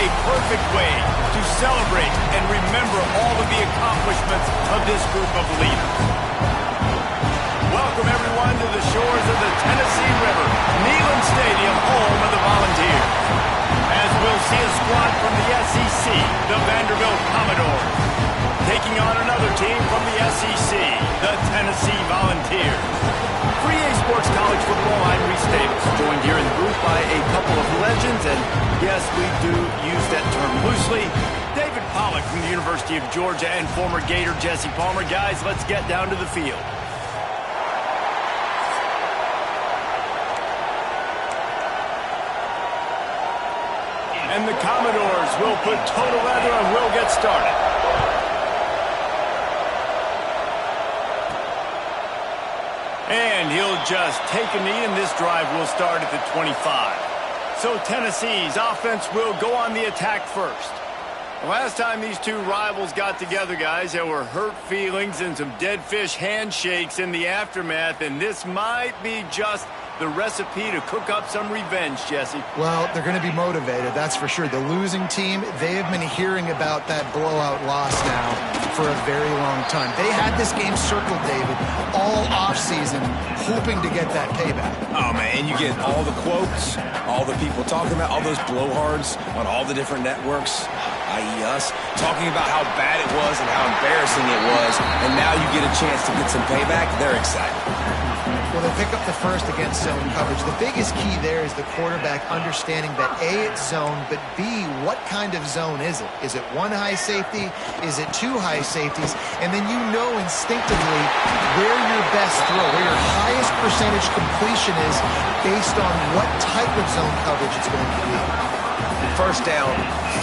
a perfect way to celebrate and remember all of the accomplishments of this group of leaders. Welcome, everyone, to the shores of the Tennessee River, Neyland Stadium, home of the Volunteers. As we'll see a squad from the SEC, the Vanderbilt Commodores, taking on another team from the SEC, the Tennessee Volunteers. For EA Sports College Football, I'm Reese Davis, joined here in the booth by a couple of legends, and yes, we do use that term loosely. David Pollack from the University of Georgia and former Gator Jesse Palmer. Guys, let's get down to the field. And the Commodores will put total leather and will get started. And he'll just take a knee, and this drive will start at the 25. So Tennessee's offense will go on the attack first. The last time these two rivals got together, guys, there were hurt feelings and some dead fish handshakes in the aftermath, and this might be just the recipe to cook up some revenge, Jesse. Well, they're going to be motivated, that's for sure. The losing team, they have been hearing about that blowout loss now for a very long time. They had this game circled, David, all offseason, hoping to get that payback. Oh, man, and you get all the quotes, all the people talking about, all those blowhards on all the different networks, i.e. us, talking about how bad it was and how embarrassing it was, and now you get a chance to get some payback. They're excited. Well, they pick up the first against zone coverage. The biggest key there is the quarterback understanding that A, it's zone, but B, what kind of zone is it? Is it one high safety? Is it two high safeties? And then you know instinctively where your best throw, where your highest percentage completion is based on what type of zone coverage it's going to be. First down,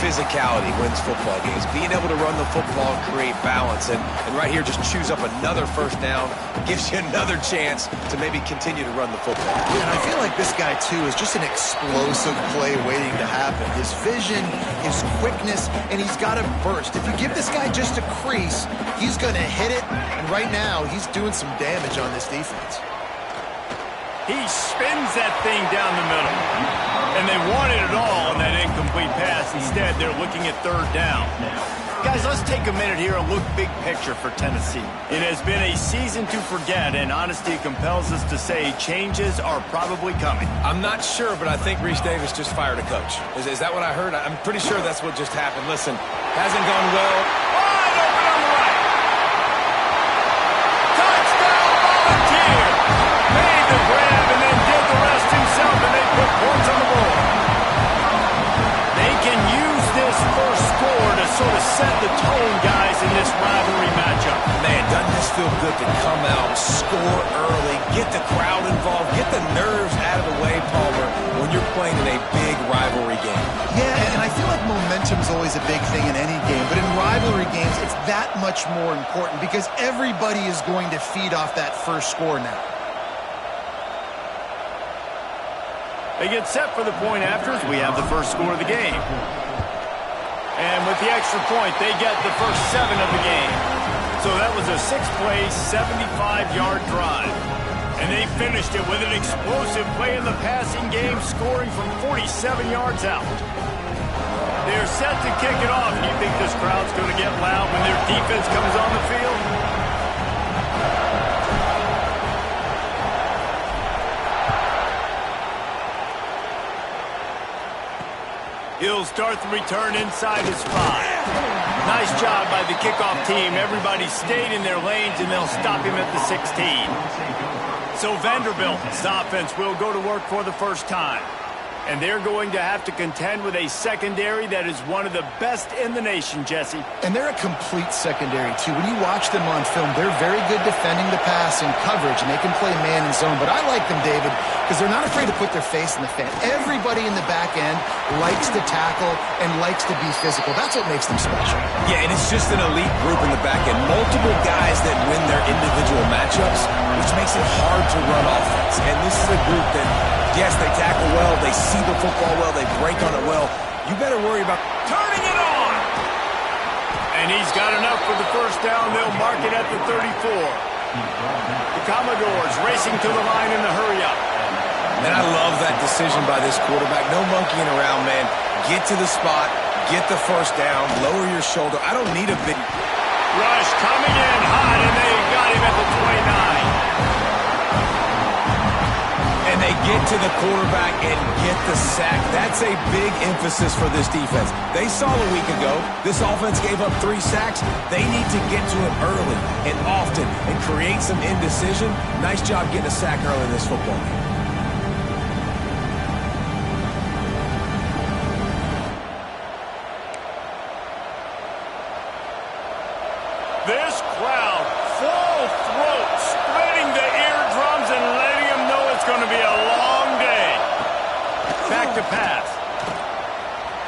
physicality wins football games. Being able to run the football and create balance. And right here, just choose up another first down. Gives you another chance to maybe continue to run the football. Yeah, and I feel like this guy, too, is just an explosive play waiting to happen. His vision, his quickness, and he's got a burst. If you give this guy just a crease, he's going to hit it. And right now, he's doing some damage on this defense. He spins that thing down the middle. And they wanted it all on that incomplete pass. Instead, they're looking at third down. Guys, let's take a minute here and look big picture for Tennessee. It has been a season to forget, and honesty compels us to say changes are probably coming. I'm not sure, but I think Reese Davis just fired a coach. Is that what I heard? I'm pretty sure that's what just happened. Listen, hasn't gone well. Wide open on the right. Touchdown, Volunteer. Made the grab and then did the rest himself, and they put points on the board. They can use this first score to sort of set the tone, guys, in this rivalry matchup. Man, doesn't this feel good to come out, score early, get the crowd involved, get the nerves out of the way, Palmer, when you're playing in a big rivalry game. Yeah, and I feel like momentum's always a big thing in any game, but in rivalry games, it's that much more important because everybody is going to feed off that first score now. They get set for the point afters. We have the first score of the game. And with the extra point, they get the first 7 of the game. So that was a 6-play, 75-yard drive. And they finished it with an explosive play in the passing game, scoring from 47 yards out. They're set to kick it off. Do you think this crowd's going to get loud when their defense comes on the field? He'll start the return inside his 5. Nice job by the kickoff team. Everybody stayed in their lanes, and they'll stop him at the 16. So Vanderbilt's offense will go to work for the first time. And they're going to have to contend with a secondary that is one of the best in the nation, Jesse. And they're a complete secondary, too. When you watch them on film, they're very good defending the pass and coverage, and they can play man and zone. But I like them, David, because they're not afraid to put their face in the fan. Everybody in the back end likes to tackle and likes to be physical. That's what makes them special. Yeah, and it's just an elite group in the back end. Multiple guys that win their individual matchups, which makes it hard to run offense. And this is a group that, yes, they tackle well, they see the football well, they break on it well. You better worry about turning it on. And he's got enough for the first down. They'll mark it at the 34. The Commodores racing to the line in the hurry-up. And I love that decision by this quarterback. No monkeying around, man. Get to the spot, get the first down, lower your shoulder. I don't need a big... Rush coming in hot, and they got him at the 29. And they get to the quarterback and get the sack. That's a big emphasis for this defense. They saw a week ago, this offense gave up 3 sacks. They need to get to it early and often and create some indecision. Nice job getting a sack early in this football game. This crowd, full throat, splitting the eardrums and letting them know it's going to be a long day. Back to pass.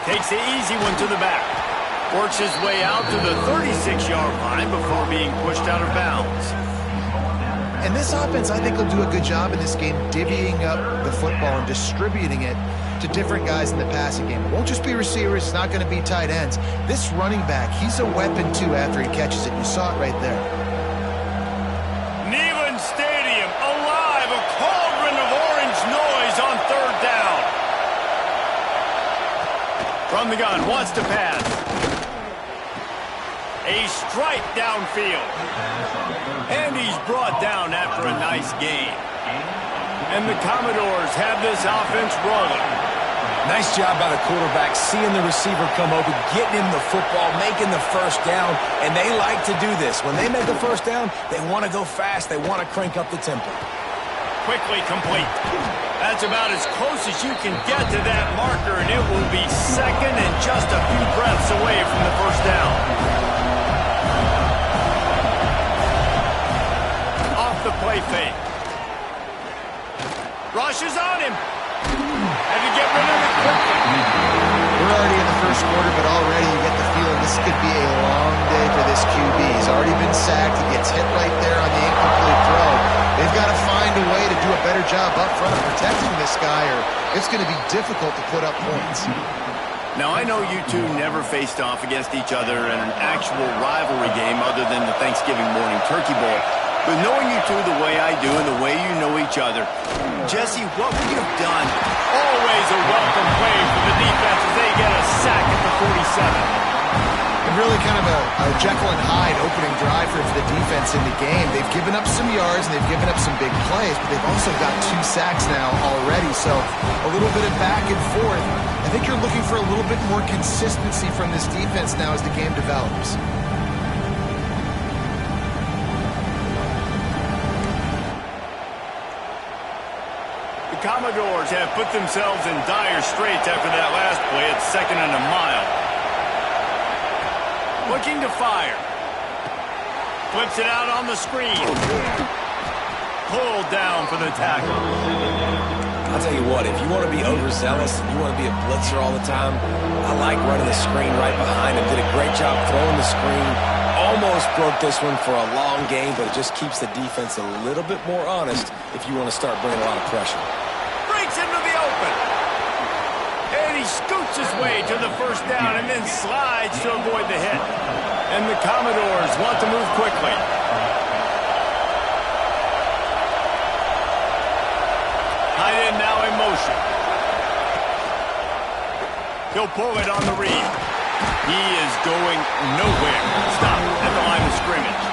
Takes the easy one to the back. Works his way out to the 36-yard line before being pushed out of bounds. And this offense, I think, will do a good job in this game divvying up the football and distributing it to different guys in the passing game. It won't just be receivers. It's not going to be tight ends. This running back, he's a weapon, too, after he catches it. You saw it right there. Neyland Stadium alive. A cauldron of orange noise on third down. From the gun, wants to pass. A strike downfield. And he's brought down after a nice gain. And the Commodores have this offense rolling. Nice job by the quarterback, seeing the receiver come open, getting him the football, making the first down, and they like to do this. When they make a first down, they want to go fast. They want to crank up the tempo. Quickly complete. That's about as close as you can get to that marker, and it will be second and just a few breaths away from the first down. Off the play fake. Rush is on him. And to get rid of it quickly. We're already in the first quarter, but already you get the feeling this could be a long day for this QB. He's already been sacked. He gets hit right there on the incomplete throw. They've got to find a way to do a better job up front of protecting this guy, or it's going to be difficult to put up points. Now, I know you two never faced off against each other in an actual rivalry game other than the Thanksgiving morning Turkey Bowl. But knowing you two the way I do and the way you know each other, Jesse, what would you have done? Always a welcome play for the defense as they get a sack at the 47. And really kind of a Jekyll and Hyde opening drive for the defense in the game. They've given up some yards and they've given up some big plays, but they've also got 2 sacks now already. So a little bit of back and forth. I think you're looking for a little bit more consistency from this defense now as the game develops. The Commodores have put themselves in dire straits after that last play at 2nd and a mile. Looking to fire. Flips it out on the screen. Pulled down for the tackle. I'll tell you what, if you want to be overzealous and you want to be a blitzer all the time, I like running the screen right behind him. Did a great job throwing the screen. Almost broke this one for a long game, but it just keeps the defense a little bit more honest if you want to start bringing a lot of pressure. Breaks into the open. And he scoots his way to the first down and then slides to avoid the hit. And the Commodores want to move quickly. Tight end now in motion. He'll pull it on the read. He is going nowhere. Stop at the line of scrimmage.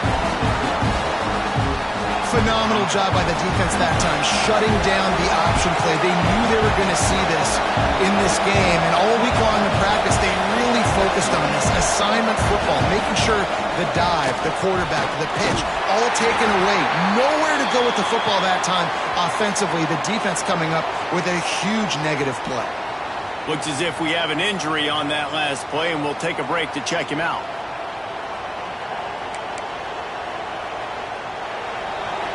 Phenomenal job by the defense that time, shutting down the option play. They knew they were going to see this in this game, and all week long in practice, they really focused on this assignment football, making sure the dive, the quarterback, the pitch, all taken away. Nowhere to go with the football that time offensively. The defense coming up with a huge negative play. Looks as if we have an injury on that last play, and we'll take a break to check him out.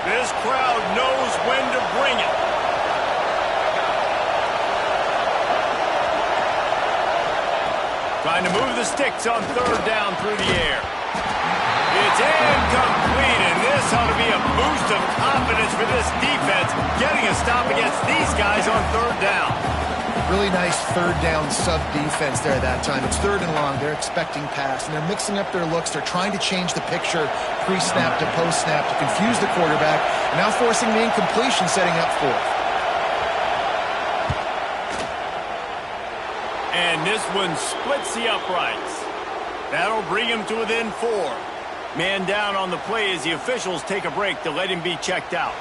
This crowd knows when to bring it. Trying to move the sticks on third down through the air. It's incomplete, and this ought to be a boost of confidence for this defense, getting a stop against these guys on third down. Really nice third down sub-defense there that time. It's 3rd and long. They're expecting pass, and they're mixing up their looks. They're trying to change the picture pre-snap to post-snap to confuse the quarterback, and now forcing the incompletion, setting up 4th. And this one splits the uprights. That'll bring him to within 4. Man down on the play as the officials take a break to let him be checked out.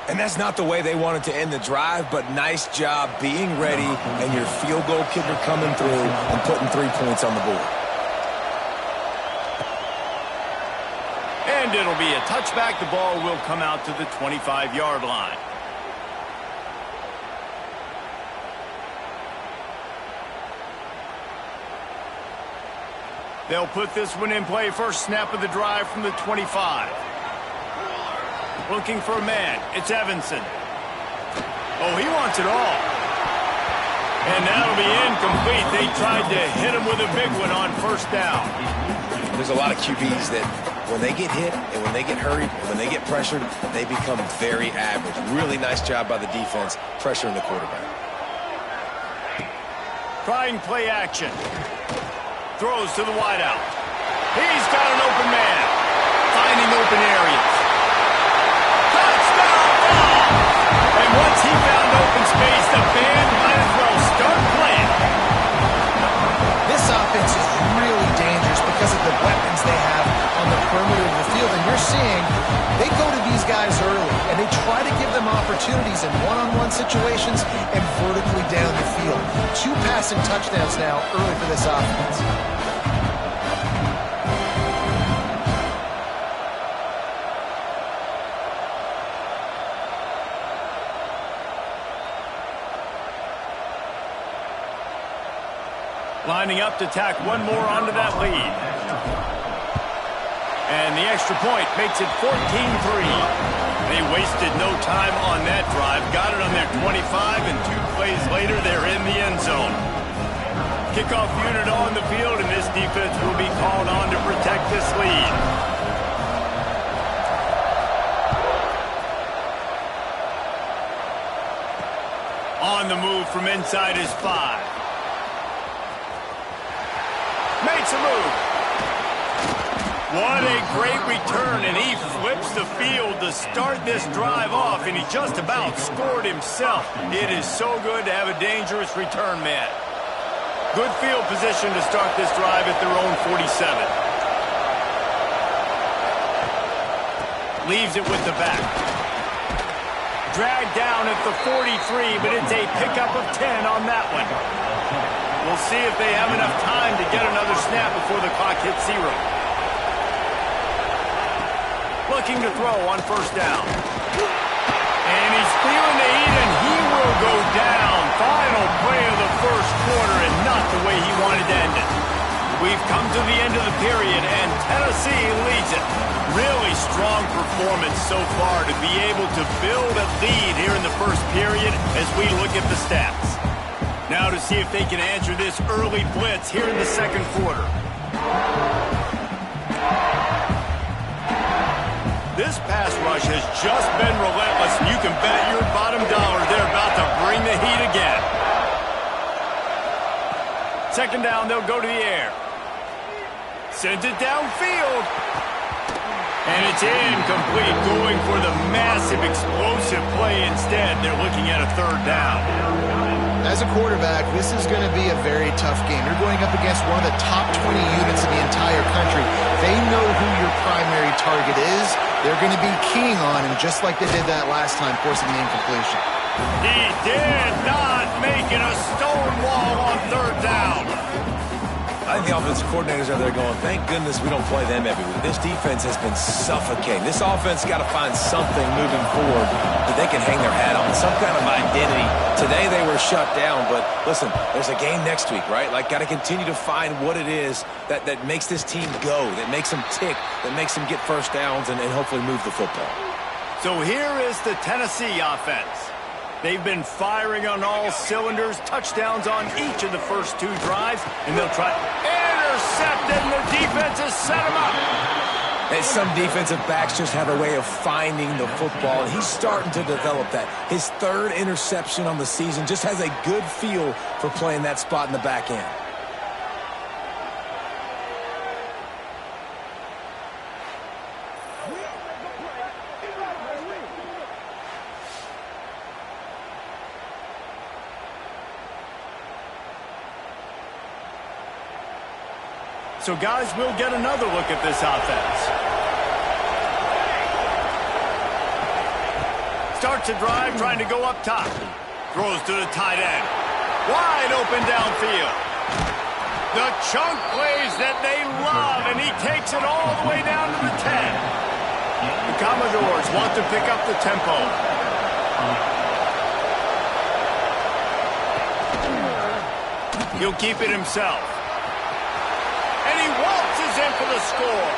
And that's not the way they wanted to end the drive, but nice job being ready and your field goal kicker coming through and putting 3 points on the board. And it'll be a touchback. The ball will come out to the 25-yard line. They'll put this one in play. First snap of the drive from the 25. Looking for a man. It's Evanson. Oh, he wants it all. And that'll be incomplete. They tried to hit him with a big one on first down. There's a lot of QBs that when they get hit and when they get hurried, when they get pressured, they become very average. Really nice job by the defense pressuring the quarterback. Trying play action. Throws to the wideout. He's got an open man. Finding open areas. Touchdown ball! And once he found open space, the band might as well start playing. This offense is really dangerous because of the weapons they have on the perimeter of the field. And you're seeing they go to these guys early, and they try to give them opportunities in one-on-one situations and vertically down the field. 2 passing touchdowns now early for this offense. Lining up to tack one more onto that lead. And the extra point makes it 14-3. They wasted no time on that drive. Got it on their 25, and 2 plays later, they're in the end zone. Kickoff unit on the field, and this defense will be called on to protect this lead. On the move from inside his 5. Makes a move. What a great return, and he flips the field to start this drive off, and he just about scored himself. It is so good to have a dangerous return man. Good field position to start this drive at their own 47. Leaves it with the back. Dragged down at the 43, but it's a pickup of 10 on that one. We'll see if they have enough time to get another snap before the clock hits 0. Looking to throw on first down. And he's feeling the heat, and he will go down. Final play of the first quarter, and not the way he wanted to end it. We've come to the end of the period, and Tennessee leads it. Really strong performance so far to be able to build a lead here in the first period as we look at the stats. Now to see if they can answer this early blitz here in the second quarter. This pass rush has just been relentless, and you can bet your bottom dollar they're about to bring the heat again. Second down, they'll go to the air. Sends it downfield. And it's incomplete, going for the massive explosive play instead. They're looking at a third down. As a quarterback, this is going to be a very tough game. You're going up against one of the top 20 units in the entire country. They know who your primary target is. They're going to be keying on him just like they did that last time, forcing the incompletion. He did not make it a stone wall on third down. I think the offensive coordinators are there going, thank goodness we don't play them every week. This defense has been suffocating. This offense got to find something moving forward that they can hang their hat on, some kind of identity. Today they were shut down, but listen, there's a game next week, right? Like, got to continue to find what it is that makes this team go, that makes them tick, that makes them get first downs and hopefully move the football. So here is the Tennessee offense. They've been firing on all cylinders, touchdowns on each of the first 2 drives, and they'll try intercepted, and the defense has set him up. And some defensive backs just have a way of finding the football, and he's starting to develop that. His 3rd interception on the season, just has a good feel for playing that spot in the back end. So guys, we'll get another look at this offense. Starts a drive trying to go up top. Throws to the tight end. Wide open downfield. The chunk plays that they love, and he takes it all the way down to the 10. The Commodores want to pick up the tempo. He'll keep it himself. And he waltzes in for the score.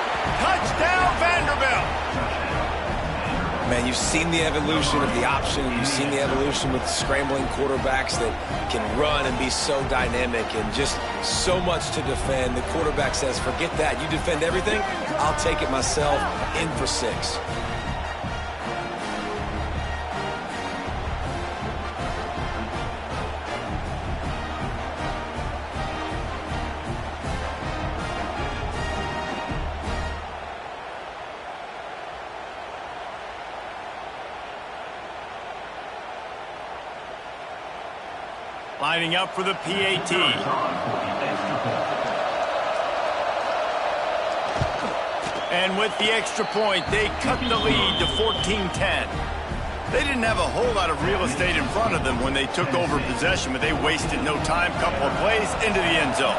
Touchdown, Vanderbilt. Man, you've seen the evolution of the option. You've seen the evolution with scrambling quarterbacks that can run and be so dynamic and just so much to defend. The quarterback says, forget that. You defend everything, I'll take it myself. In for 6. Lining up for the PAT. And with the extra point, they cut the lead to 14-10. They didn't have a whole lot of real estate in front of them when they took over possession, but they wasted no time. Couple of plays into the end zone.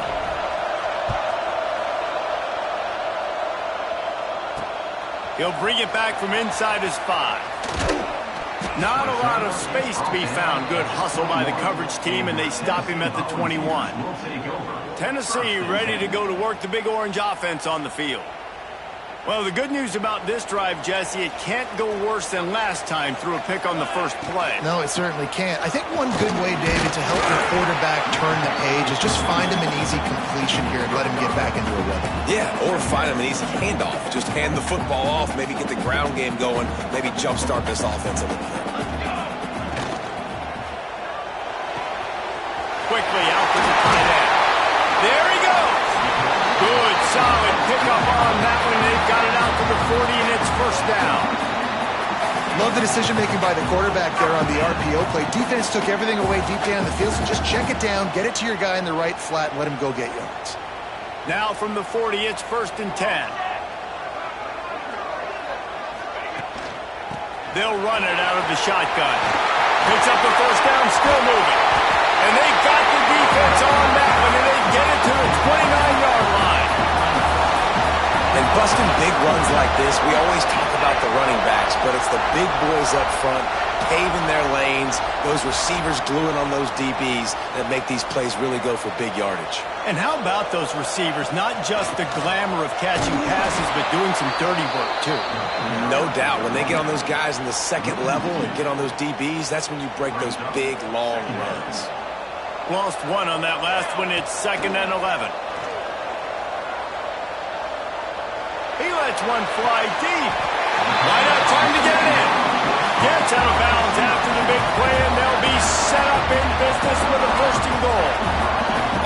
He'll bring it back from inside his 5. Not a lot of space to be found. Good hustle by the coverage team, and they stop him at the 21. Tennessee ready to go to work the Big Orange offense on the field. Well, the good news about this drive, Jesse, it can't go worse than last time through a pick on the first play. No, it certainly can't. I think one good way, David, to help your quarterback turn the page is just find him an easy completion here and let him get back into a rhythm. Yeah, or find him an easy handoff. Just hand the football off, maybe get the ground game going, maybe jumpstart this offense a little bit. Quickly out to the tight end. There he goes. Good, solid pickup on that one. They've got it out to the 40, and it's first down. Love the decision-making by the quarterback there on the RPO play. Defense took everything away deep down the field, so just check it down, get it to your guy in the right flat, and let him go get yards. Now from the 40, it's 1st and 10. They'll run it out of the shotgun. Picks up the first down, still moving. And they've got the defense on that one, and they get it to the 29-yard line. And busting big runs like this, we always talk about the running backs, but it's the big boys up front, paving their lanes, those receivers gluing on those DBs that make these plays really go for big yardage. And how about those receivers? Not just the glamour of catching passes, but doing some dirty work, too. No doubt. When they get on those guys in the second level and get on those DBs, that's when you break those big, long runs. Lost one on that last one. It's 2nd and 11. He lets one fly deep. Why not trying to get it in? Gets out of bounds after the big play, and they'll be set up in business with a 1st and goal.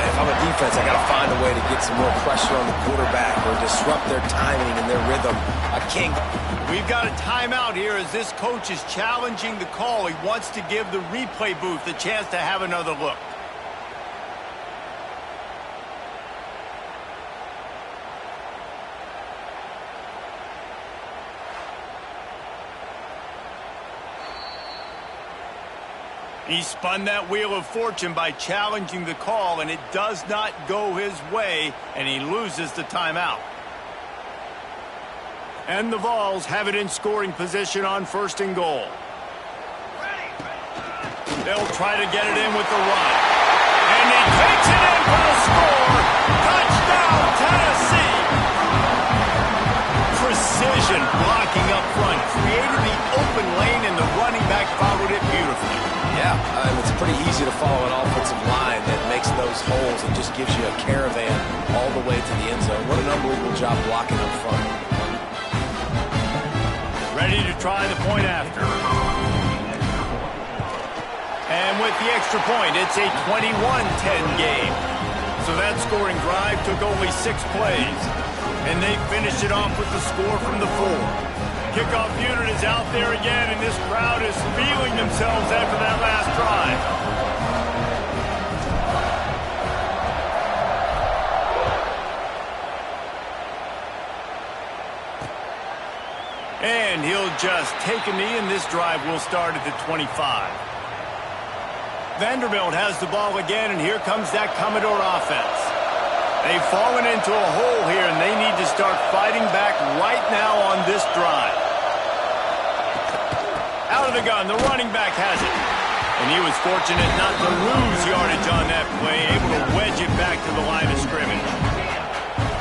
If I'm a defense, I got to find a way to get some more pressure on the quarterback or disrupt their timing and their rhythm. I can't. We've got a timeout here as this coach is challenging the call. He wants to give the replay booth a chance to have another look. He spun that wheel of fortune by challenging the call, and it does not go his way, and he loses the timeout. And the Vols have it in scoring position on 1st and goal. They'll try to get it in with the run. And he takes it in for the score. Touchdown, Tennessee! Precision blocking up front. Created the open lane, and the running back followed it beautifully. Yeah, it's pretty easy to follow an offensive line that makes those holes and just gives you a caravan all the way to the end zone. What an unbelievable job blocking up front. Ready to try the point after. And with the extra point, it's a 21-10 game. So that scoring drive took only 6 plays. And they finished it off with the score from the 4. Kickoff unit is out there again, and this crowd is feeling themselves after that last drive. And he'll just take a knee, and this drive will start at the 25. Vanderbilt has the ball again, and here comes that Commodore offense. They've fallen into a hole here, and they need to start fighting back right now on this drive. Out of the gun, the running back has it. And he was fortunate not to lose yardage on that play, able to wedge it back to the line of scrimmage.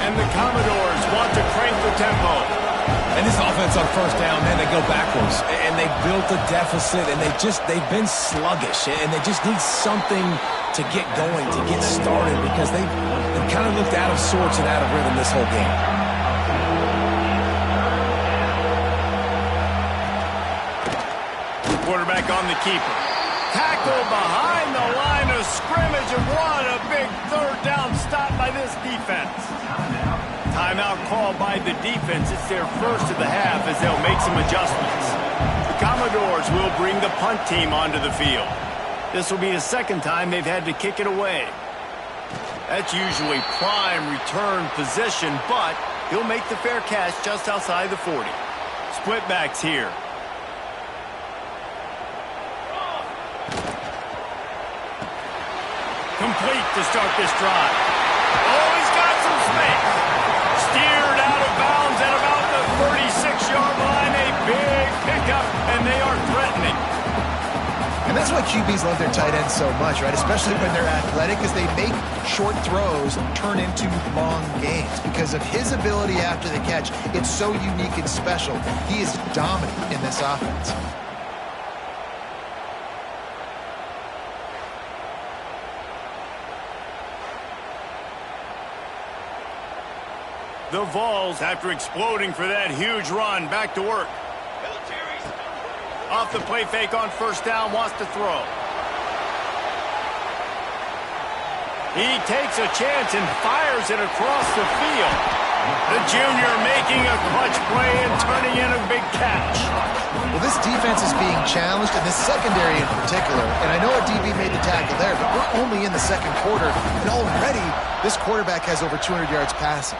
And the Commodores want to crank the tempo. And this offense on first down, man, they go backwards. And they built a deficit, and they've been sluggish. And they just need something to get going, to get started, because they've kind of looked out of sorts and out of rhythm this whole game. Quarterback on the keeper. Tackle behind the line of scrimmage, and what a big third down stop by this defense. Timeout called by the defense. It's their first of the half as they'll make some adjustments. The Commodores will bring the punt team onto the field. This will be the second time they've had to kick it away. That's usually prime return position, but he'll make the fair catch just outside the 40. Split backs here. Complete to start this drive. Oh, he's got some space. Steered out of bounds at about the 36-yard line. A big pickup, and they are threatening. And that's why QBs love their tight ends so much, right? Especially when they're athletic, because they make short throws turn into long gains. Because of his ability after the catch, it's so unique and special. He is dominant in this offense. The Vols, after exploding for that huge run, back to work. Off the play fake on first down, wants to throw. He takes a chance and fires it across the field. The junior making a clutch play and turning in a big catch. Well, this defense is being challenged, and this secondary in particular. And I know a DB made the tackle there, but we're only in the second quarter, and already this quarterback has over 200 yards passing.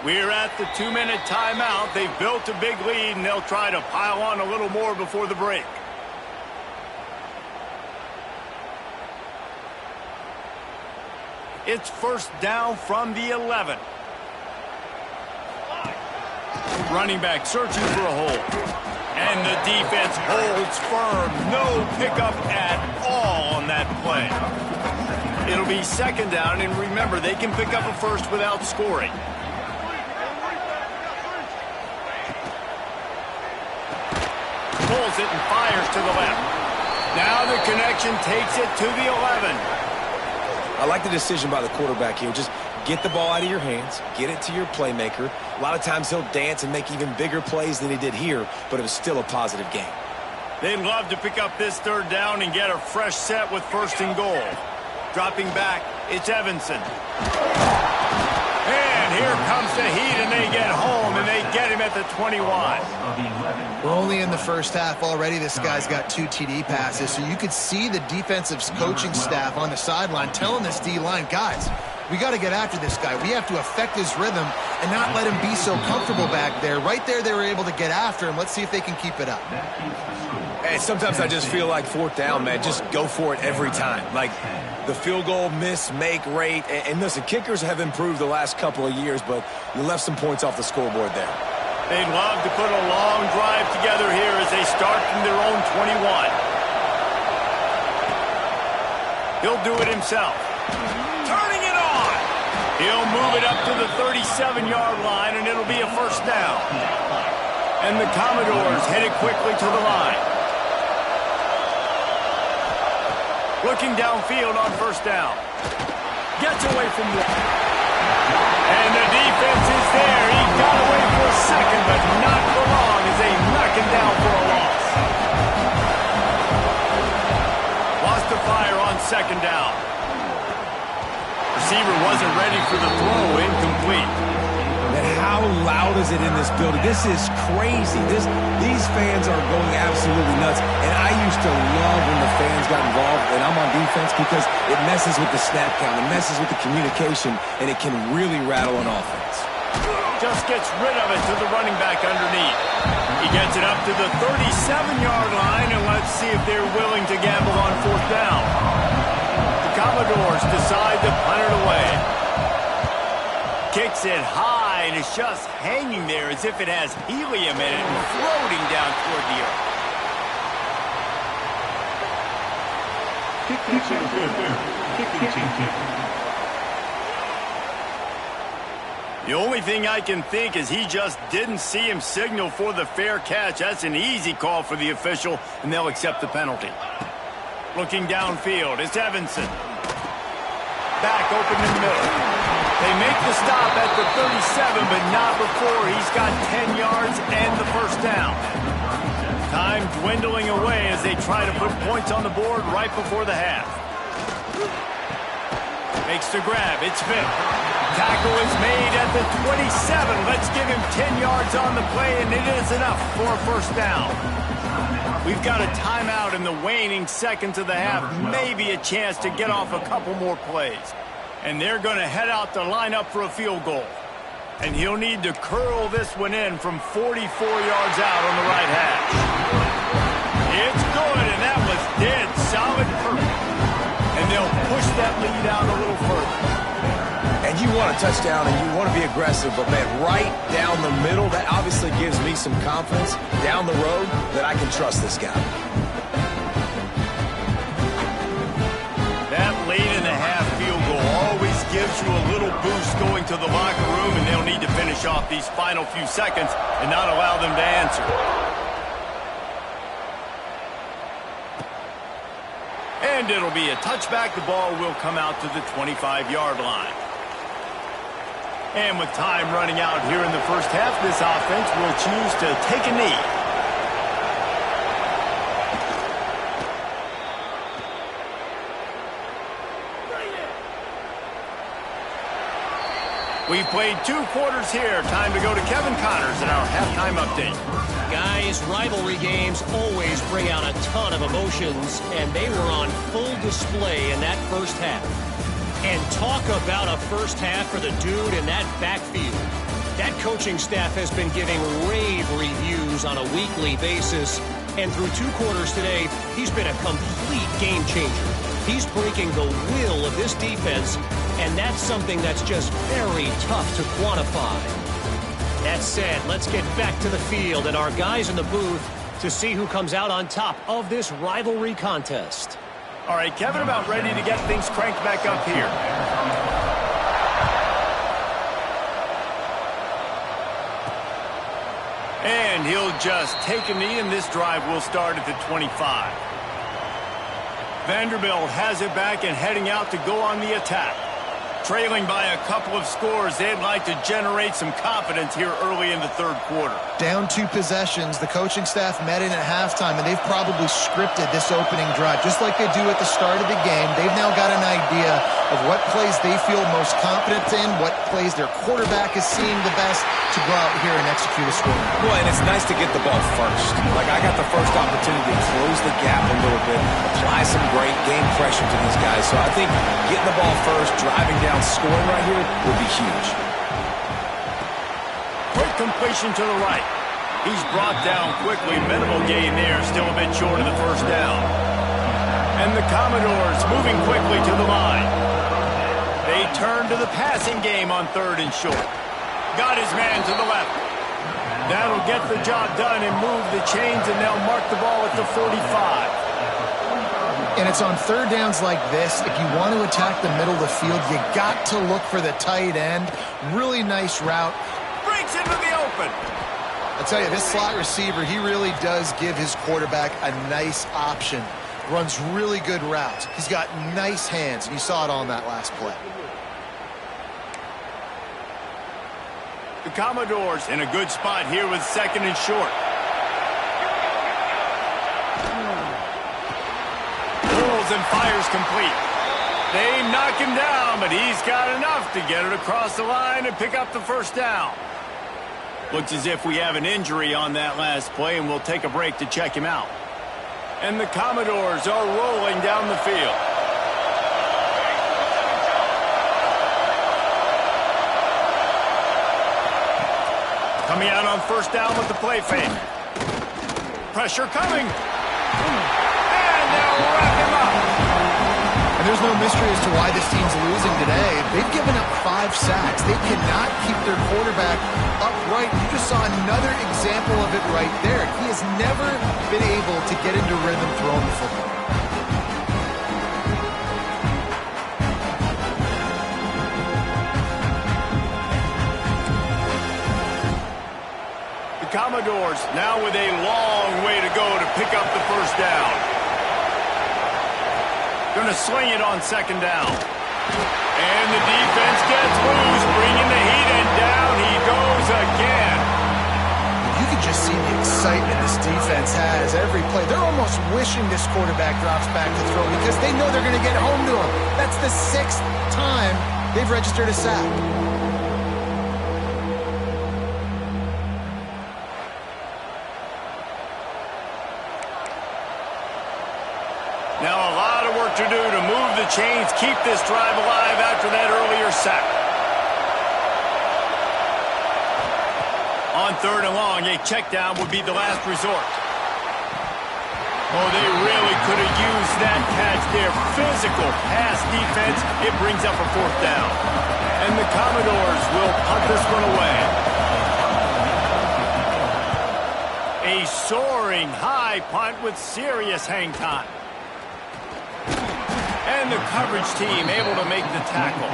We're at the 2-minute timeout. They've built a big lead, and they'll try to pile on a little more before the break. It's first down from the 11. Running back searching for a hole. And the defense holds firm. No pickup at all on that play. It'll be second down, and remember, they can pick up a first without scoring. Pulls it and fires to the left. Now the connection takes it to the 11. I like the decision by the quarterback here. Just get the ball out of your hands, get it to your playmaker. A lot of times he'll dance and make even bigger plays than he did here, but it was still a positive game. They'd love to pick up this third down and get a fresh set with first and goal. Dropping back, it's Evanson. And here comes the heat, and they get home, and they get him at the 21. We're only in the first half already. This guy's got 2 TD passes, so you could see the defensive coaching staff on the sideline telling this D-line, guys, we got to get after this guy. We have to affect his rhythm and not let him be so comfortable back there. Right there, they were able to get after him. Let's see if they can keep it up. And sometimes I just feel like fourth down, man, just go for it every time. Like the field goal miss, make rate. And listen, kickers have improved the last couple of years, but you left some points off the scoreboard there. They'd love to put a long drive together here as they start from their own 21. He'll do it himself. Turning it on. He'll move it up to the 37-yard line, and it'll be a first down. And the Commodores headed quickly to the line. Looking downfield on first down. Gets away from one. And the defense is there. He got away for a second, but not for long as they knock him down for a loss. Lost the fire on second down. Receiver wasn't ready for the throw. Incomplete. And how loud is is it in this building? This is crazy. These fans are going absolutely nuts. And I used to love when the fans got involved, and I'm on defense, because it messes with the snap count, it messes with the communication, and it can really rattle an offense. Just gets rid of it to the running back underneath. He gets it up to the 37-yard line, and let's see if they're willing to gamble on fourth down. The Commodores decide to punt it away. Kicks it high, and it's just hanging there as if it has helium in it and floating down toward the earth. The only thing I can think is he just didn't see him signal for the fair catch. That's an easy call for the official, and they'll accept the penalty. Looking downfield, it's Evanson. Back open in the middle. They make the stop at the 37, but not before he's got 10 yards and the first down. Time dwindling away as they try to put points on the board right before the half. Makes the grab, it's Vick. Tackle is made at the 27. Let's give him 10 yards on the play, and it is enough for a first down. We've got a timeout in the waning seconds of the half, maybe a chance to get off a couple more plays. And they're going to head out to line up for a field goal. And he'll need to curl this one in from 44 yards out on the right hash. It's good, and that was dead solid perfect. And they'll push that lead out a little further. And you want a touchdown, and you want to be aggressive, but, man, right down the middle, that obviously gives me some confidence down the road that I can trust this guy. That late-in-the-half field goal always gives you a little boost going to the locker room, and they'll need to finish off these final few seconds and not allow them to answer. And it'll be a touchback. The ball will come out to the 25-yard line. And with time running out here in the first half, this offense will choose to take a knee. We've played 2 quarters here. Time to go to Kevin Connors in our halftime update. Guys, rivalry games always bring out a ton of emotions, and they were on full display in that first half. And talk about a first half for the dude in that backfield. That coaching staff has been giving rave reviews on a weekly basis, and through 2 quarters today, he's been a complete game changer. He's breaking the will of this defense, and that's something that's just very tough to quantify. That said, let's get back to the field and our guys in the booth to see who comes out on top of this rivalry contest. All right, Kevin, about ready to get things cranked back up here. And he'll just take a knee, and this drive will start at the 25. Vanderbilt has it back and heading out to go on the attack. Trailing by a couple of scores, they'd like to generate some confidence here early in the third quarter. Down 2 possessions, the coaching staff met in at halftime, and they've probably scripted this opening drive, just like they do at the start of the game. They've now got an idea of what plays they feel most confident in, what plays their quarterback is seeing the best to go out here and execute a score. Well, and it's nice to get the ball first. Like, I got the first opportunity to close the gap a little bit, apply some great game pressure to these guys. So I think getting the ball first, driving down, scoring right here would be huge. Quick completion to the right. He's brought down quickly. Minimal gain there, still a bit short of the first down. And the Commodores moving quickly to the line. They turn to the passing game on 3rd and short. Got his man to the left. That'll get the job done and move the chains, and they'll mark the ball at the 45. And it's on 3rd downs like this. If you want to attack the middle of the field, you got to look for the tight end. Really nice route. Breaks into the open. I tell you, this slot receiver, he really does give his quarterback a nice option. Runs really good routes. He's got nice hands, and you saw it on that last play. The Commodores in a good spot here with 2nd and short. Pulls and fires complete. They knock him down, but he's got enough to get it across the line and pick up the first down. Looks as if we have an injury on that last play, and we'll take a break to check him out. And the Commodores are rolling down the field. Coming out on first down with the play fake. Pressure coming. And they'll wrap him up. And there's no mystery as to why this team's losing today. They've given up 5 sacks. They cannot keep their quarterback upright. You just saw another example of it right there. He has never been able to get into rhythm throwing the football. The Commodores now with a long way to go to pick up the first down. Going to sling it on second down. And the defense gets loose, bringing the heat, and down he goes again. You can just see the excitement this defense has every play. They're almost wishing this quarterback drops back to throw because they know they're going to get home to him. That's the 6th time they've registered a sack. Now a lot of work to do to move the chains, keep this drive alive after that earlier sack. On third and long, a check down would be the last resort. Oh, they really could have used that catch there. Physical pass defense. It brings up a fourth down. And the Commodores will punt this one away. A soaring high punt with serious hang time. And the coverage team able to make the tackle.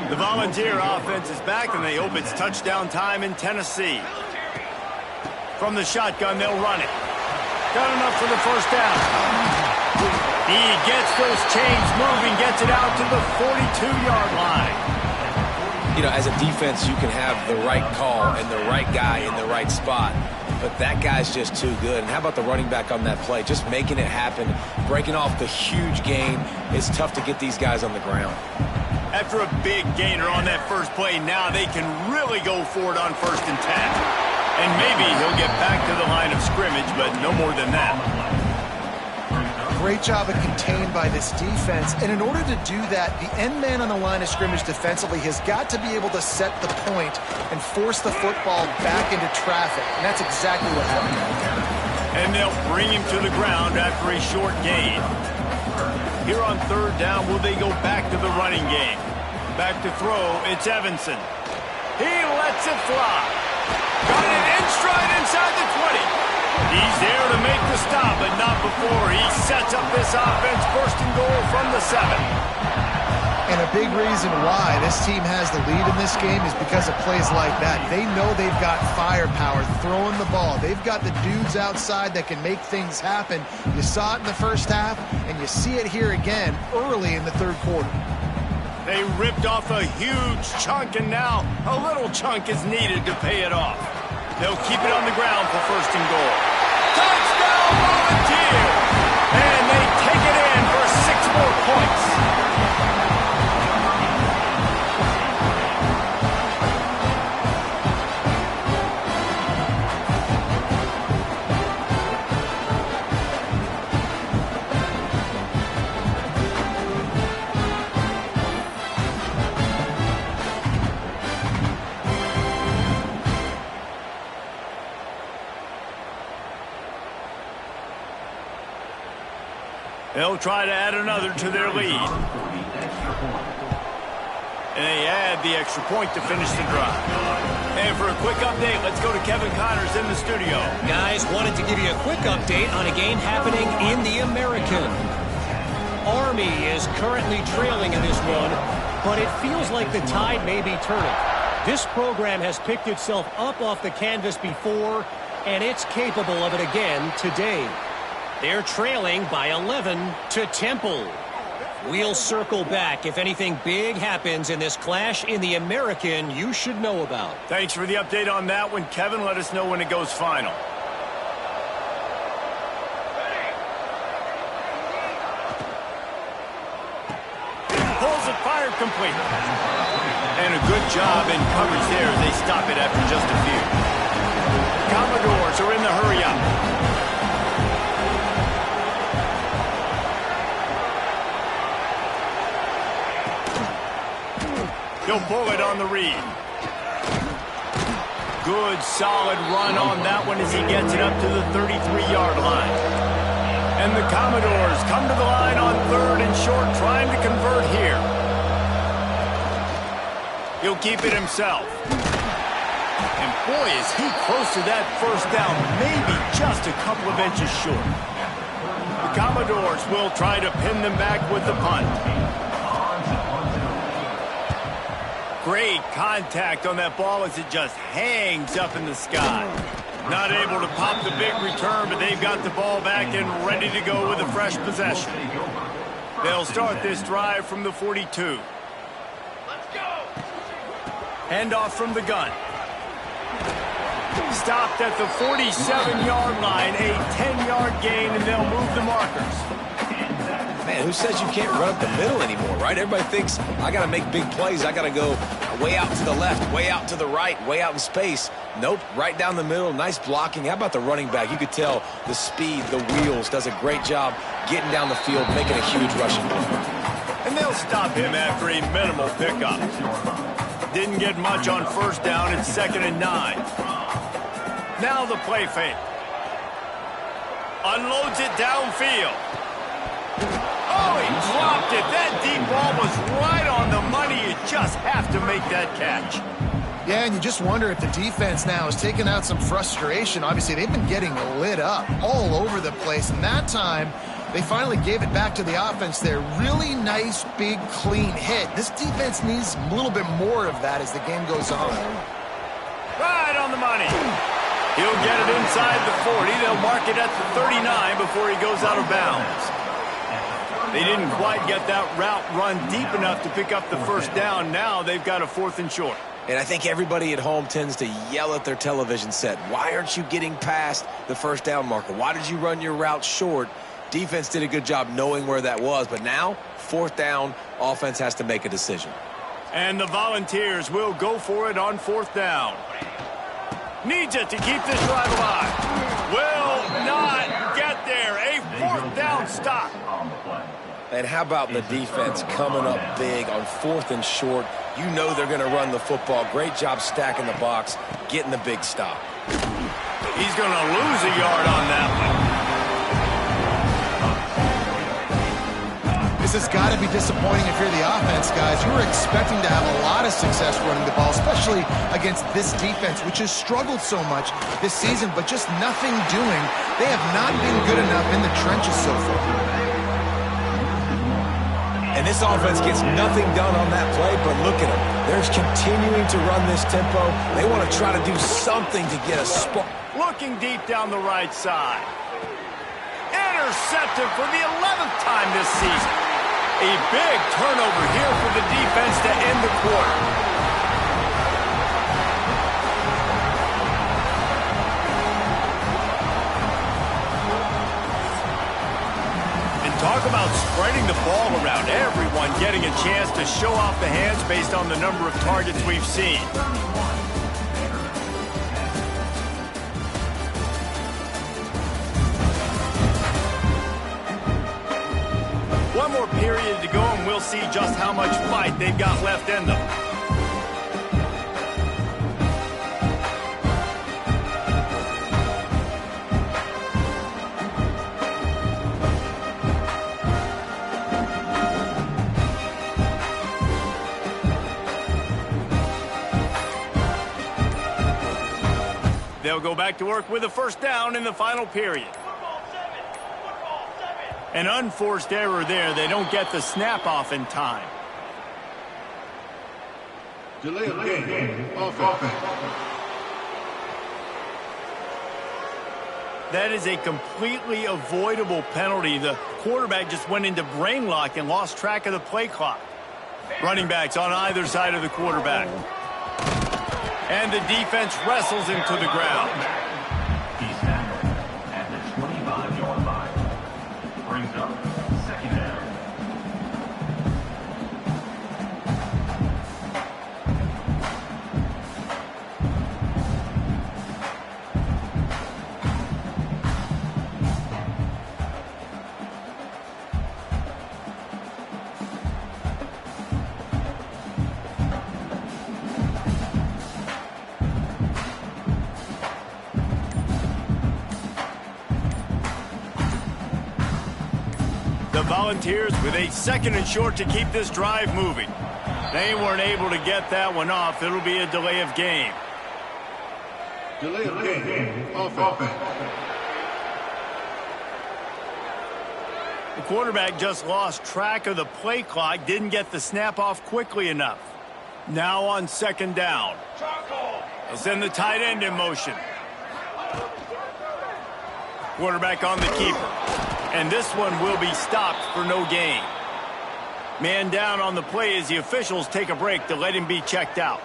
The Volunteer offense is back, and they hope it's touchdown time in Tennessee. From the shotgun, they'll run it. Got enough for the first down. He gets those chains moving, gets it out to the 42-yard line. You know, as a defense, you can have the right call and the right guy in the right spot. But that guy's just too good. And how about the running back on that play? Just making it happen, breaking off the huge gain. It's tough to get these guys on the ground. After a big gainer on that first play, now they can really go for it on 1st and 10. And maybe he'll get back to the line of scrimmage, but no more than that. Great job of contained by this defense. And in order to do that, the end man on the line of scrimmage defensively has got to be able to set the point and force the football back into traffic. And that's exactly what happened. And they'll bring him to the ground after a short gain. Here on third down, will they go back to the running game? Back to throw, it's Evanson. He lets it fly. Got it in stride inside the 20. He's there to make the stop, but not before he sets up this offense. 1st and goal from the 7. And a big reason why this team has the lead in this game is because of plays like that. They know they've got firepower throwing the ball. They've got the dudes outside that can make things happen. You saw it in the first half, and you see it here again early in the third quarter. They ripped off a huge chunk, and now a little chunk is needed to pay it off. They'll keep it on the ground for 1st and goal. Touchdown, Volunteer! And they take it in for 6 more points. They'll try to add another to their lead. And they add the extra point to finish the drive. And for a quick update, let's go to Kevin Connors in the studio. Guys, wanted to give you a quick update on a game happening in the American. Army is currently trailing in this one, but it feels like the tide may be turning. This program has picked itself up off the canvas before, and it's capable of it again today. They're trailing by 11 to Temple. We'll circle back if anything big happens in this clash in the American you should know about. Thanks for the update on that one, Kevin. Let us know when it goes final. Pulls it, fired complete. And a Good job in coverage there. They stop it after just a few. Commodores are in the hurry-up. He'll pull it on the read. Good, solid run on that one as he gets it up to the 33-yard line. And the Commodores come to the line on 3rd and short, trying to convert here. He'll keep it himself. And boy, is he close to that first down, maybe just a couple of inches short. The Commodores will try to pin them back with the punt. Great contact on that ball as it just hangs up in the sky. Not able to pop the big return, but they've got the ball back and ready to go with a fresh possession. They'll start this drive from the 42. Let's go. Handoff from the gun. Stopped at the 47-yard line, a 10-yard gain, and they'll move the markers. Man, who says you can't run up the middle anymore, right? Everybody thinks, I got to make big plays. I got to go way out to the left, way out to the right, way out in space. Nope, right down the middle, nice blocking. How about the running back? You could tell the speed, the wheels, does a great job getting down the field, making a huge rushing play. And they'll stop him after a minimal pickup. Didn't get much on first down. It's 2nd and 9. Now the play fake. Unloads it downfield. Oh, he dropped it. That deep ball was right on the money. You just have to make that catch. Yeah, and you just wonder if the defense now is taking out some frustration. Obviously, they've been getting lit up all over the place. And that time, they finally gave it back to the offense there. Really nice, big, clean hit. This defense needs a little bit more of that as the game goes on. Right on the money. He'll get it inside the 40. They'll mark it at the 39 before he goes out of bounds. They didn't quite get that route run deep enough to pick up the first down. Now they've got a 4th and short. And I think everybody at home tends to yell at their television set. Why aren't you getting past the first down marker? Why did you run your route short? Defense did a good job knowing where that was. But now, 4th down, offense has to make a decision. And the Volunteers will go for it on 4th down. Needs it to keep this drive alive. Will not get there. A 4th down stop. And how about the defense coming up big on 4th and short? You know they're going to run the football. Great job stacking the box, getting the big stop. He's going to lose a yard on that one. This has got to be disappointing if you're the offense, guys. You were expecting to have a lot of success running the ball, especially against this defense, which has struggled so much this season, but just nothing doing. They have not been good enough in the trenches so far. And this offense gets nothing done on that play, but look at them. They're continuing to run this tempo. They want to try to do something to get a spot. Looking deep down the right side. Intercepted for the 11th time this season. A big turnover here for the defense to end the quarter. Talk about spreading the ball around. Everyone getting a chance to show off the hands based on the number of targets we've seen. One more period to go, and we'll see just how much fight they've got left in them. They'll go back to work with a 1st down in the final period. An unforced error there. They don't get the snap off in time. Delay of game. Offense. That is a completely avoidable penalty. The quarterback just went into brain lock and lost track of the play clock. Running backs on either side of the quarterback. And the defense wrestles him to the ground. He's tackled at the 25-yard line. Brings up 2nd down. Volunteers with a 2nd and short to keep this drive moving. They weren't able to get that one off. It'll be a delay of game. Delay of game. Offense. The quarterback just lost track of the play clock, didn't get the snap off quickly enough. Now on 2nd down. They'll send the tight end in motion. Quarterback on the keeper. And this one will be stopped for no gain. Man down on the play as the officials take a break to let him be checked out.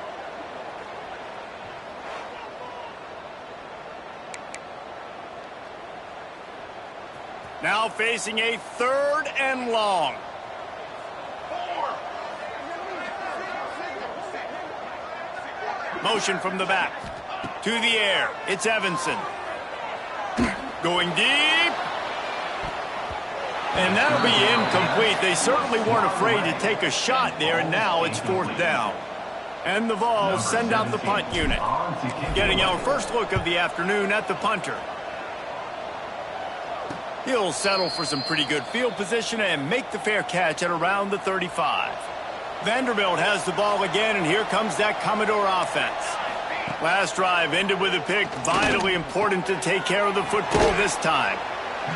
Now facing a 3rd and long. Motion from the back. To the air. It's Evanson. Going deep. And that'll be incomplete. They certainly weren't afraid to take a shot there, and now it's 4th down. And the Vols send out the punt unit. Getting our first look of the afternoon at the punter. He'll settle for some pretty good field position and make the fair catch at around the 35. Vanderbilt has the ball again, and here comes that Commodore offense. Last drive ended with a pick. Vitally important to take care of the football this time.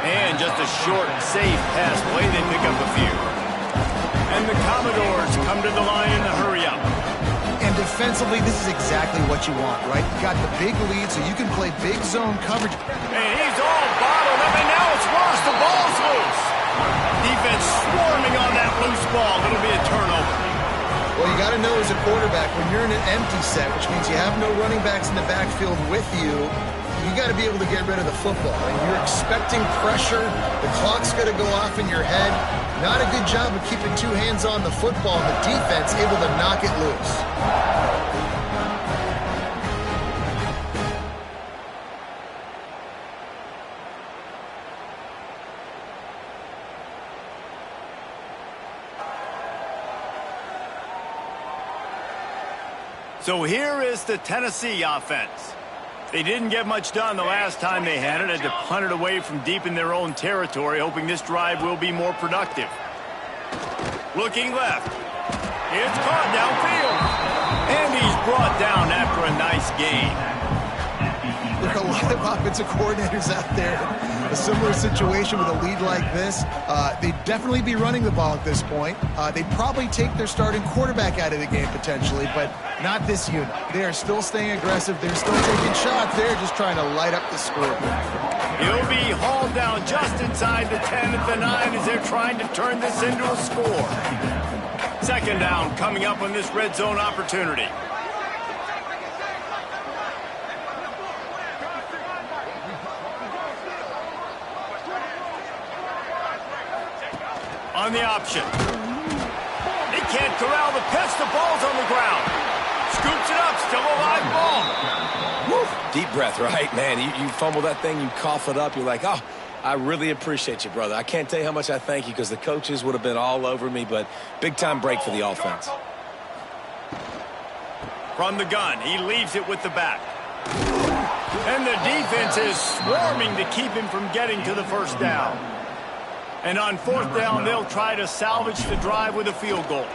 And just a short, safe pass play. They pick up a few. And the Commodores come to the line in a hurry up. And defensively, this is exactly what you want, right? You got the big lead, so you can play big zone coverage. And he's all bottled up, and now it's worse. The ball's loose. Defense swarming on that loose ball. It'll be a turnover. Well, you got to know as a quarterback, when you're in an empty set, which means you have no running backs in the backfield with you, you got to be able to get rid of the football. And you're expecting pressure. The clock's going to go off in your head. Not a good job of keeping 2 hands on the football, and the defense able to knock it loose. So here is the Tennessee offense. They didn't get much done the last time they had it. Had to punt it away from deep in their own territory, hoping this drive will be more productive. Looking left. It's caught downfield. And he's brought down after a nice gain. There are a lot of offensive coordinators out there. A similar situation with a lead like this. They'd definitely be running the ball at this point. They'd probably take their starting quarterback out of the game potentially, but not this unit. They are still staying aggressive. They're still taking shots. They're just trying to light up the scoreboard. He'll be hauled down just inside the 10 at the 9 as they're trying to turn this into a score. 2nd down coming up on this red zone opportunity. On the option. He can't corral the pitch. The ball's on the ground. Scoops it up. Still a live ball. Woo. Deep breath, right? Man, you fumble that thing, you cough it up. You're like, oh, I really appreciate you, brother. I can't tell you how much I thank you because the coaches would have been all over me, but big-time break for the offense. From the gun, he leaves it with the back. And the defense is swarming to keep him from getting to the 1st down. And on 4th down, they'll try to salvage the drive with a field goal.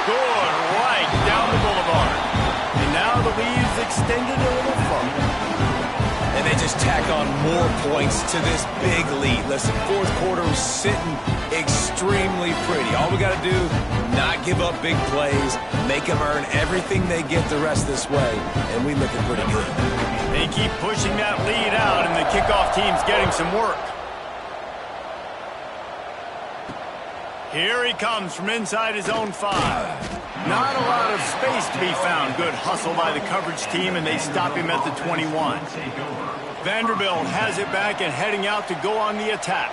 Good, right down the boulevard. And now the lead's extended a little further. And they just tack on more points to this big lead. Listen, 4th quarter was sitting extremely pretty. All we got to do, not give up big plays, make them earn everything they get the rest this way, and we looking pretty good. They keep pushing that lead out, and the kickoff team's getting some work. Here he comes from inside his own 5. Not a lot of space to be found. Good hustle by the coverage team, and they stop him at the 21. Vanderbilt has it back and heading out to go on the attack.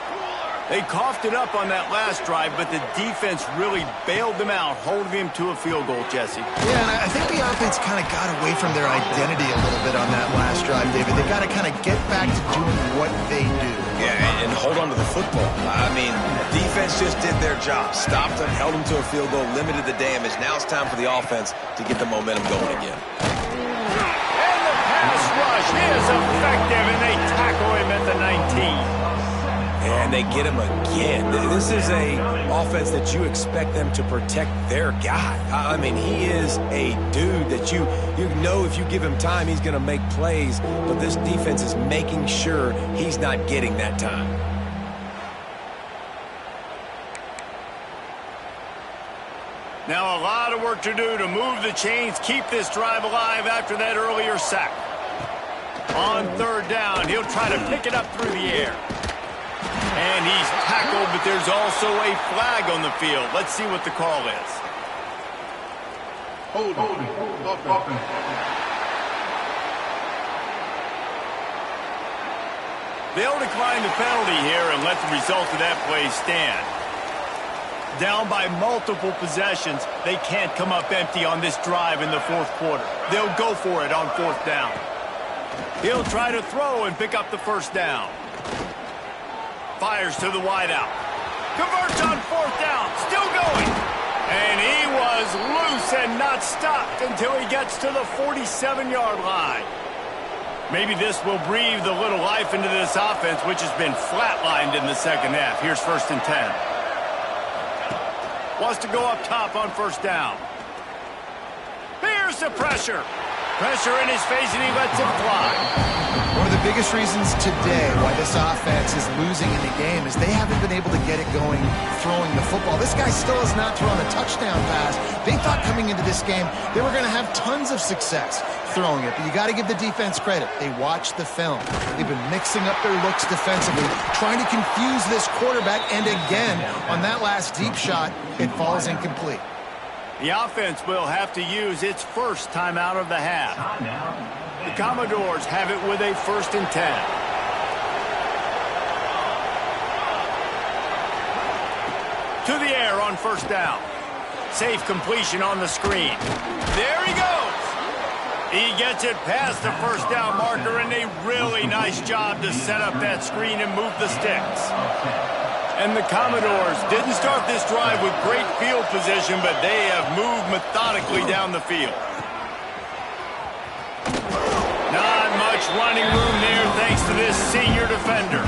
They coughed it up on that last drive, but the defense really bailed them out, holding them to a field goal, Jesse. Yeah, and I think the offense kind of got away from their identity a little bit on that last drive, David. They got to kind of get back to doing what they do. Yeah, and hold on to the football. I mean, defense just did their job. Stopped them, held them to a field goal, limited the damage. Now it's time for the offense to get the momentum going again. And the pass rush is effective, and they tackle him at the 19. And they get him again. This is a offense that you expect them to protect their guy. I mean, he is a dude that you know if you give him time, he's going to make plays. But this defense is making sure he's not getting that time. Now a lot of work to do to move the chains, keep this drive alive after that earlier sack. On third down, he'll try to pick it up through the air. And he's tackled, but there's also a flag on the field. Let's see what the call is. Holding. Offense. They'll decline the penalty here and let the result of that play stand. Down by multiple possessions, they can't come up empty on this drive in the fourth quarter. They'll go for it on fourth down. He'll try to throw and pick up the first down. Fires to the wideout. Converts on fourth down. Still going. And he was loose and not stopped until he gets to the 47-yard line. Maybe this will breathe a little life into this offense, which has been flatlined in the second half. Here's 1st and 10. Wants to go up top on first down. Here's the pressure. Pressure in his face, and he lets it fly. One of the biggest reasons today why this offense is losing in the game is they haven't been able to get it going throwing the football. This guy still has not thrown a touchdown pass. They thought coming into this game they were going to have tons of success throwing it, but you got to give the defense credit. They watched the film. They've been mixing up their looks defensively, trying to confuse this quarterback, and again, on that last deep shot, it falls incomplete. The offense will have to use its first timeout of the half. The Commodores have it with a 1st and 10. To the air on first down. Safe completion on the screen. There he goes. He gets it past the first down marker, and a really nice job to set up that screen and move the sticks. And the Commodores didn't start this drive with great field position, but they have moved methodically down the field. Not much running room there thanks to this senior defender.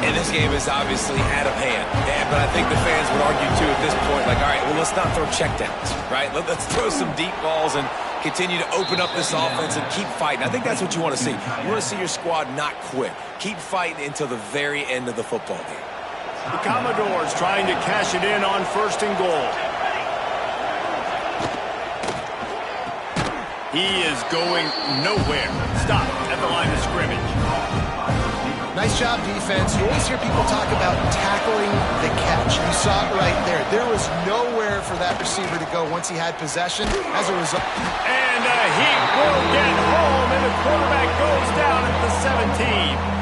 And this game is obviously out of hand. Yeah, but I think the fans would argue, too, at this point, like, all right, well, let's not throw checkdowns, right? Let's throw some deep balls and continue to open up this offense and keep fighting. I think that's what you want to see. You want to see your squad not quit. Keep fighting until the very end of the football game. The Commodores trying to cash it in on 1st and goal. He is going nowhere. Stop at the line of scrimmage. Nice job, defense. You always hear people talk about tackling the catch. You saw it right there. There was nowhere for that receiver to go once he had possession. As a result. And he will get home, and the quarterback goes down at the 17.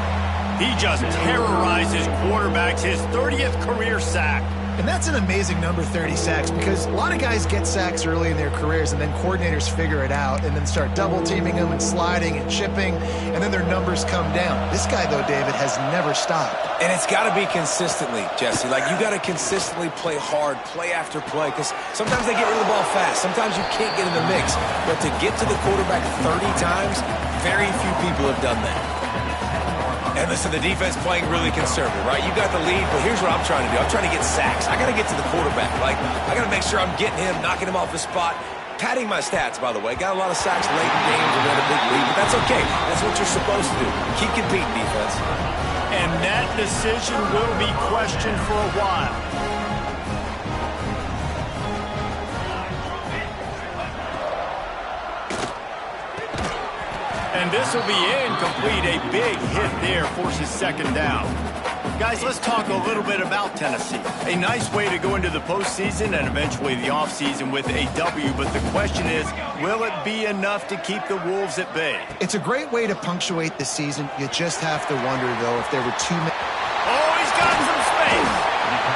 He just terrorizes quarterbacks, his 30th career sack. And that's an amazing number, 30 sacks, because a lot of guys get sacks early in their careers, and then coordinators figure it out and then start double-teaming them and sliding and chipping, and then their numbers come down. This guy, though, David, has never stopped. And it's got to be consistently, Jesse. Like, you got to consistently play hard, play after play, because sometimes they get rid of the ball fast. Sometimes you can't get in the mix. But to get to the quarterback 30 times, very few people have done that. And listen, the defense playing really conservative, right? You got the lead, but here's what I'm trying to do. I'm trying to get sacks. I got to get to the quarterback. Like, I got to make sure I'm getting him, knocking him off the spot. Padding my stats, by the way. Got a lot of sacks late in games and won a big lead, but that's okay. That's what you're supposed to do. Keep competing, defense. And that decision will be questioned for a while. And this will be incomplete. A big hit there forces 2nd down. Guys, let's talk a little bit about Tennessee. A nice way to go into the postseason and eventually the offseason with a W, but the question is, will it be enough to keep the Wolves at bay? It's a great way to punctuate the season. You just have to wonder, though, if there were too many. Oh, he's got some space.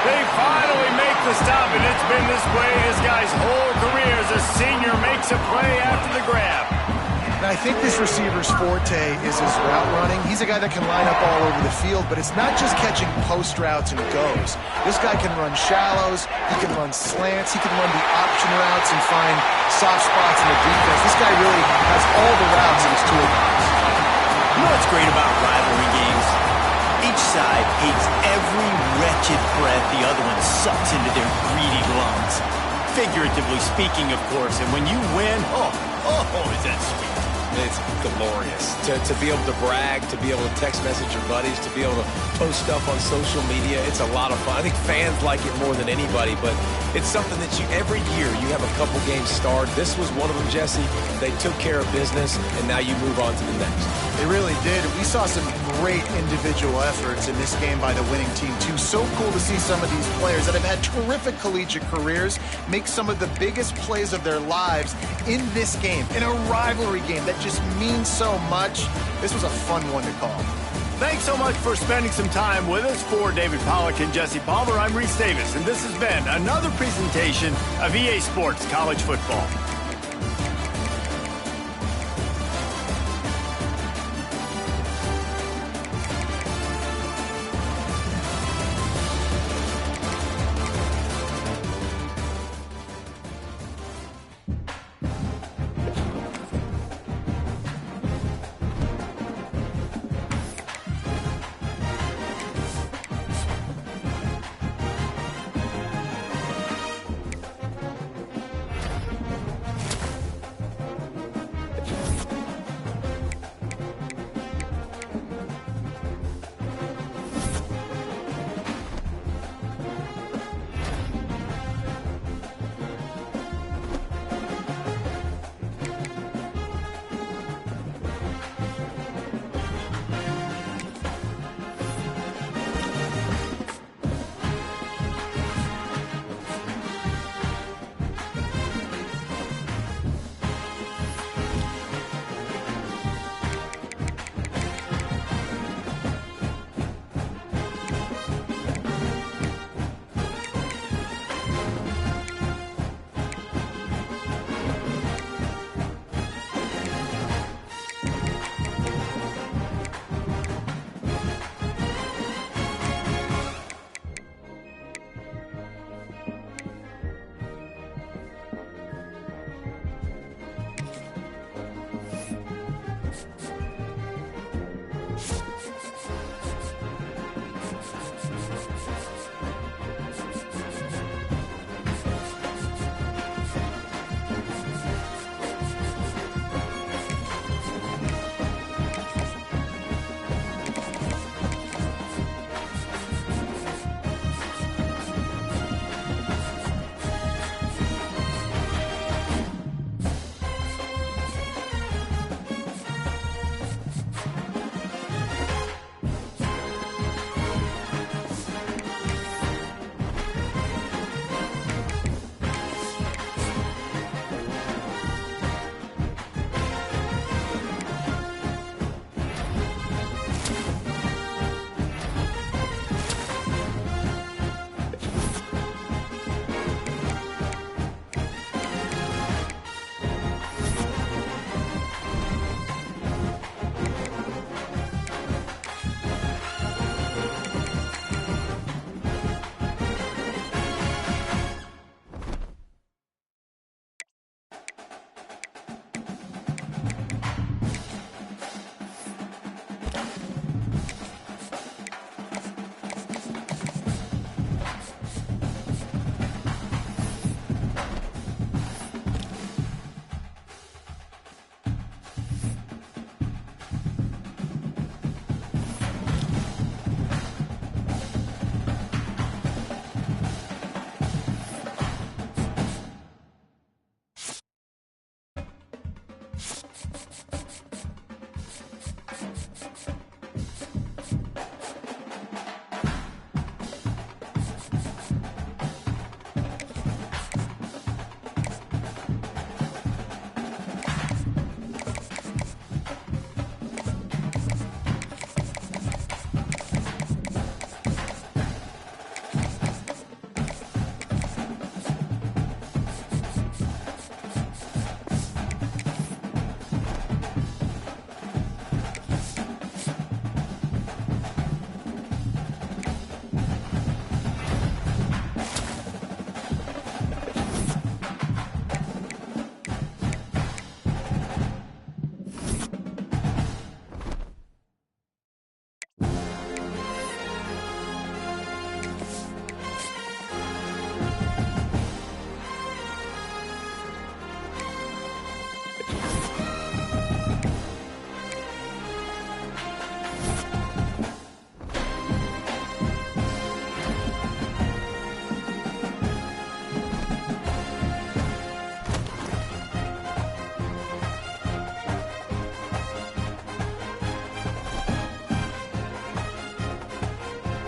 They finally make the stop, and it's been this way this guy's whole career as a senior makes a play after the grab. Now, I think this receiver's forte is his route running. He's a guy that can line up all over the field, but it's not just catching post routes and goes. This guy can run shallows, he can run slants, he can run the option routes and find soft spots in the defense. This guy really has all the routes in his toolbox. You know what's great about rivalry games? Each side hates every wretched breath the other one sucks into their greedy lungs. Figuratively speaking, of course, and when you win, oh, is that sweet. It's glorious to be able to brag, to be able to text message your buddies, to be able to post stuff on social media. It's a lot of fun. I think fans like it more than anybody, but it's something that every year you have a couple games starred. This was one of them, Jesse. They took care of business, and now you move on to the next. They really did. We saw some great individual efforts in this game by the winning team, too. So cool to see some of these players that have had terrific collegiate careers make some of the biggest plays of their lives in this game, in a rivalry game that just means so much. This was a fun one to call. Thanks so much for spending some time with us. For David Pollack and Jesse Palmer, I'm Reese Davis, and this has been another presentation of EA Sports College Football.